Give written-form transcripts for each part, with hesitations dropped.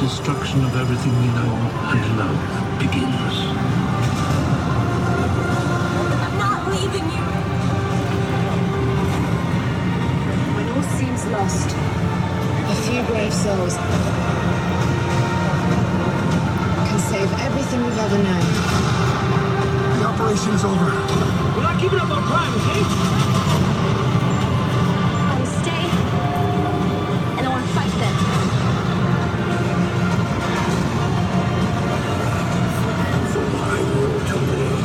destruction of everything we know and love begins. I'm not leaving you. When all seems lost, a few brave souls can save everything we've ever known. The operation's over. We're not giving up on Prime, okay? I will stay, and I want to fight them. For my will to live.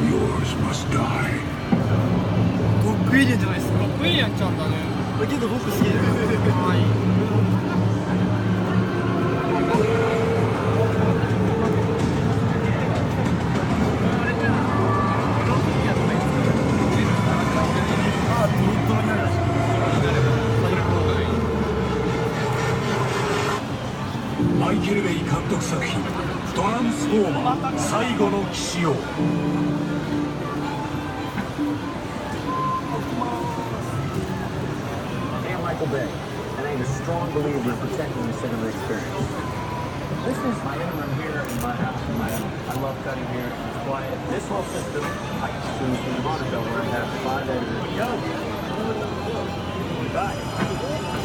Yours must die. 6位じゃないですか。6位やっちゃうんだね。けど僕好きだよ。はい。マイケル・ベイ監督作品「トランスフォーマー最後の騎士よ」。I'm Michael Bay, and I'm a strong believer in protecting the cinema experience. This is my interim here in my house. I love cutting here. It's quiet. This whole system, I can choose from the monitor where I have 5 editors.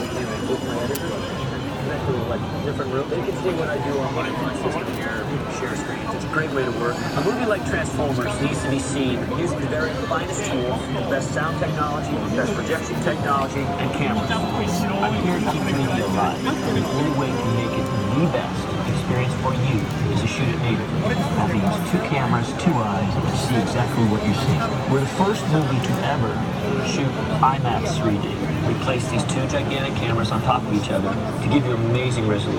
We can book my editors. Connect to like different rooms. They can see what I do on my system here. Share screens. It's a great way to work. A movie like Transformers needs to be seen using the very finest tools, best sound technology, best projection technology, and cameras. I'm here to keep the media alive. The only way to make it the best experience for you is to shoot it native. That means 2 cameras, 2 eyes to see exactly what you're seeing. We're the first movie to ever shoot IMAX 3D. We place these 2 gigantic cameras on top of each other to give you amazing resolution.